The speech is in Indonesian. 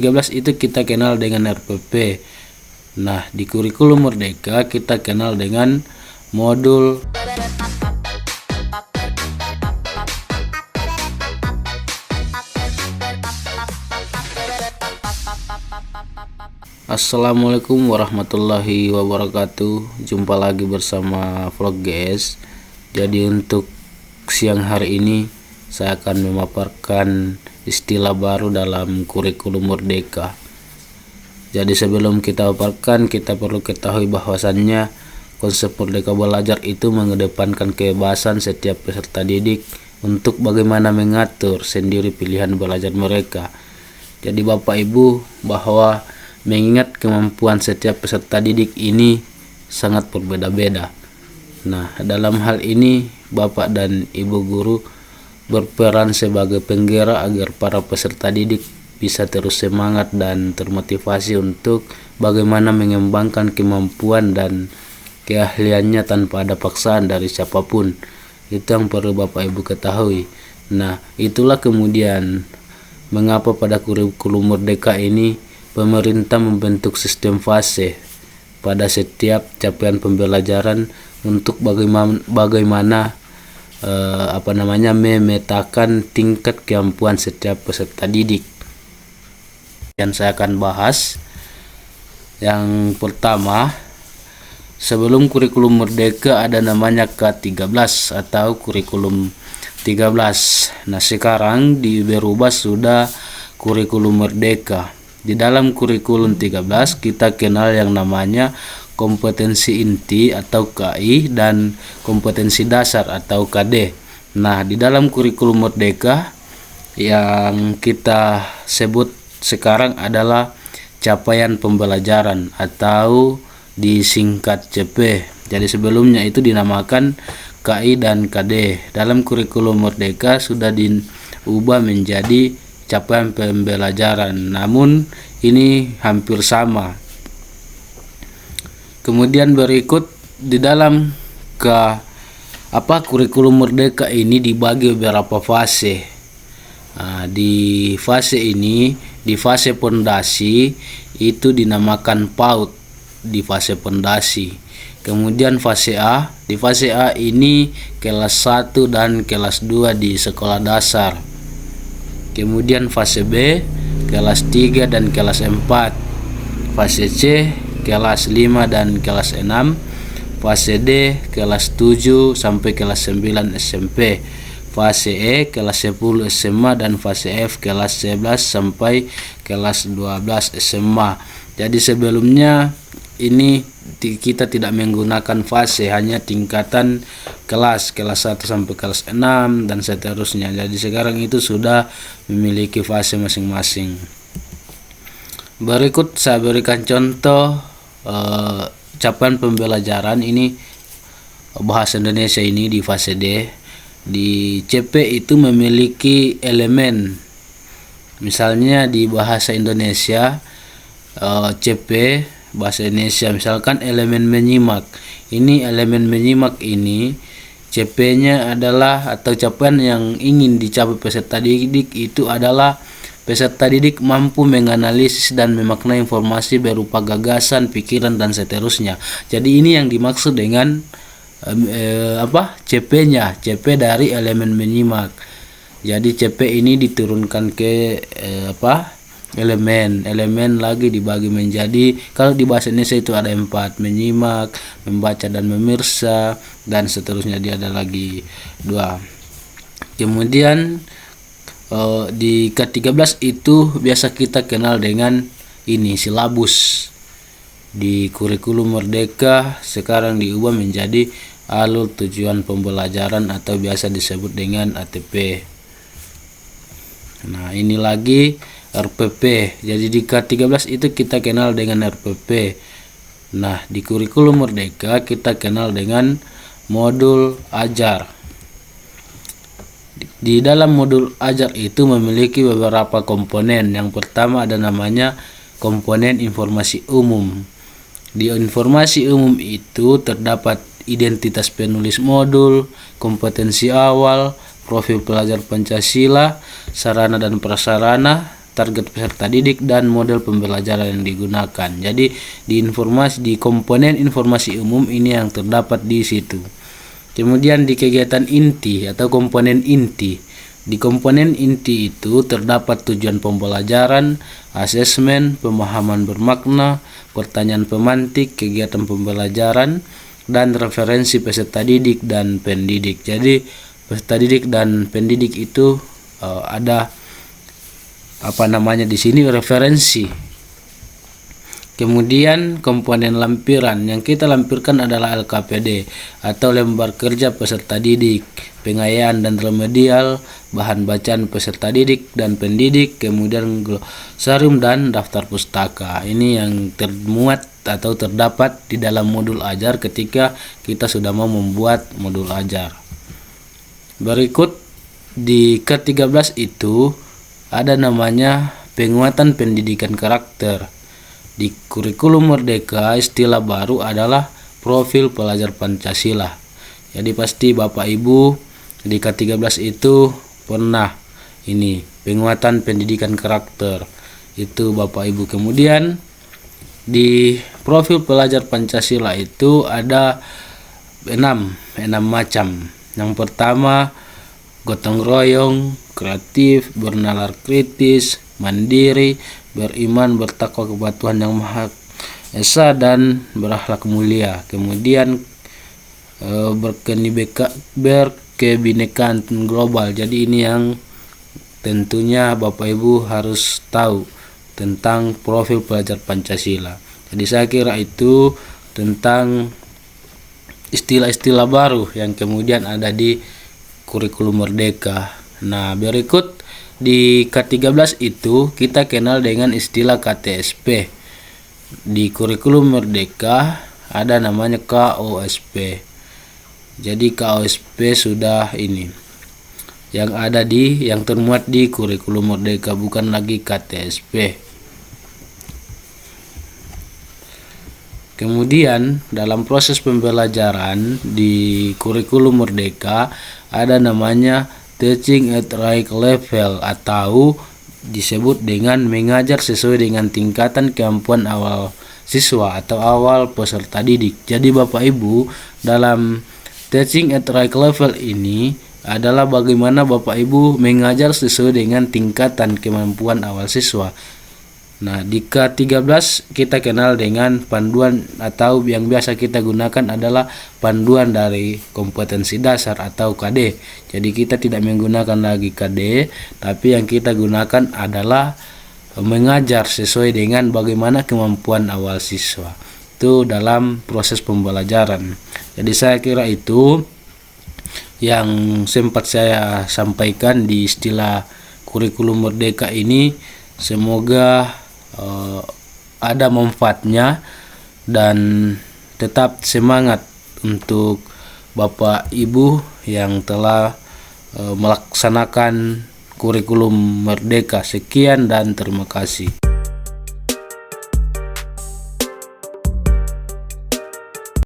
13 itu kita kenal dengan RPP. Nah, di kurikulum Merdeka kita kenal dengan modul Assalamualaikum warahmatullahi wabarakatuh. Jumpa lagi bersama Vlog GS. Jadi untuk siang hari ini saya akan memaparkan istilah baru dalam kurikulum Merdeka. Jadi sebelum kita paparkan, kita perlu ketahui bahwasannya konsep Merdeka Belajar itu mengedepankan kebebasan setiap peserta didik untuk bagaimana mengatur sendiri pilihan belajar mereka. Jadi Bapak Ibu, bahwa mengingat kemampuan setiap peserta didik ini sangat berbeda-beda. Nah, dalam hal ini Bapak dan Ibu guru berperan sebagai penggerak agar para peserta didik bisa terus semangat dan termotivasi untuk bagaimana mengembangkan kemampuan dan keahliannya tanpa ada paksaan dari siapapun. Itu yang perlu Bapak Ibu ketahui. Nah, itulah kemudian mengapa pada kurikulum Merdeka ini pemerintah membentuk sistem fase pada setiap capaian pembelajaran untuk bagaimana memetakan tingkat kemampuan setiap peserta didik. Dan saya akan bahas yang pertama, sebelum kurikulum Merdeka ada namanya K13 atau kurikulum 13. Nah, sekarang berubah sudah kurikulum Merdeka. Di dalam kurikulum 13 kita kenal yang namanya kompetensi inti atau KI dan kompetensi dasar atau KD. Nah, di dalam kurikulum Merdeka yang kita sebut sekarang adalah capaian pembelajaran atau disingkat CP. Jadi sebelumnya itu dinamakan KI dan KD. Dalam kurikulum Merdeka sudah diubah menjadi capaian pembelajaran, namun ini hampir sama. Kemudian berikut di dalam kurikulum Merdeka ini dibagi beberapa fase. Nah, di fase ini, di fase pondasi itu dinamakan PAUD di fase pondasi. Kemudian fase A, di fase A ini kelas 1 dan kelas 2 di sekolah dasar. Kemudian fase B, kelas 3 dan kelas 4. Fase C, kelas 5 dan kelas 6. Fase D, kelas 7 sampai kelas 9 SMP. Fase E, kelas 10 SMA, dan fase F, kelas 11 sampai kelas 12 SMA. Jadi sebelumnya ini kita tidak menggunakan fase, hanya tingkatan kelas 1 sampai kelas 6 dan seterusnya. Jadi sekarang itu sudah memiliki fase masing-masing. Berikut saya berikan contoh capaian pembelajaran ini bahasa Indonesia ini di fase D. Di CP itu memiliki elemen, misalnya di bahasa Indonesia CP bahasa Indonesia misalkan elemen menyimak. Ini elemen menyimak ini CP-nya adalah atau capaian yang ingin dicapai peserta didik itu adalah peserta didik mampu menganalisis dan memaknai informasi berupa gagasan, pikiran, dan seterusnya. Jadi ini yang dimaksud dengan CP-nya, CP dari elemen menyimak. Jadi CP ini diturunkan ke elemen lagi dibagi menjadi, kalau di bahasa Indonesia itu ada 4, menyimak, membaca dan memirsa, dan seterusnya dia ada lagi 2. Kemudian di K13 itu biasa kita kenal dengan ini silabus. Di kurikulum Merdeka sekarang diubah menjadi alur tujuan pembelajaran atau biasa disebut dengan ATP. Nah, ini lagi RPP. Jadi di K13 itu kita kenal dengan RPP. Nah, di kurikulum Merdeka kita kenal dengan modul ajar. Di dalam modul ajar itu memiliki beberapa komponen. Yang pertama ada namanya komponen informasi umum. Di informasi umum itu terdapat identitas penulis modul, kompetensi awal, profil pelajar Pancasila, sarana dan prasarana, target peserta didik, dan model pembelajaran yang digunakan. Jadi di komponen informasi umum ini yang terdapat di situ. Kemudian di kegiatan inti atau komponen inti. Di komponen inti itu terdapat tujuan pembelajaran, asesmen, pemahaman bermakna, pertanyaan pemantik, kegiatan pembelajaran, dan referensi peserta didik dan pendidik. Jadi peserta didik dan pendidik itu ada di sini referensi. Kemudian komponen lampiran, yang kita lampirkan adalah LKPD atau lembar kerja peserta didik, pengayaan dan remedial, bahan bacaan peserta didik dan pendidik, kemudian glosarium dan daftar pustaka. Ini yang termuat atau terdapat di dalam modul ajar ketika kita sudah mau membuat modul ajar. Berikut di ke-13 itu ada namanya penguatan pendidikan karakter. Di kurikulum Merdeka istilah baru adalah profil pelajar Pancasila. Jadi pasti Bapak Ibu di ke-13 itu pernah ini penguatan pendidikan karakter itu Bapak Ibu. Kemudian di profil pelajar Pancasila itu ada 6 macam. Yang pertama, gotong royong, kreatif, bernalar kritis, mandiri, beriman, bertakwa kepada Tuhan Yang Maha Esa, dan berakhlak mulia. Kemudian berkebinekaan global. Jadi ini yang tentunya Bapak Ibu harus tahu tentang profil pelajar Pancasila. Jadi saya kira itu tentang istilah-istilah baru yang kemudian ada di kurikulum Merdeka. Nah, berikut di ke-13 itu kita kenal dengan istilah KTSP. Di kurikulum Merdeka ada namanya KOSP. Jadi KOSP sudah ini yang termuat di kurikulum Merdeka, bukan lagi KTSP. Kemudian dalam proses pembelajaran di kurikulum Merdeka ada namanya teaching at right level atau disebut dengan mengajar sesuai dengan tingkatan kemampuan awal siswa atau awal peserta didik. Jadi Bapak Ibu, dalam teaching at right level ini adalah bagaimana Bapak Ibu mengajar sesuai dengan tingkatan kemampuan awal siswa. Nah, di ke-13 kita kenal dengan panduan atau yang biasa kita gunakan adalah panduan dari kompetensi dasar atau KD. Jadi kita tidak menggunakan lagi KD, tapi yang kita gunakan adalah mengajar sesuai dengan bagaimana kemampuan awal siswa. Itu dalam proses pembelajaran. Jadi saya kira itu yang sempat saya sampaikan di istilah kurikulum Merdeka ini. Semoga ada manfaatnya dan tetap semangat untuk Bapak Ibu yang telah melaksanakan kurikulum Merdeka. Sekian dan terima kasih.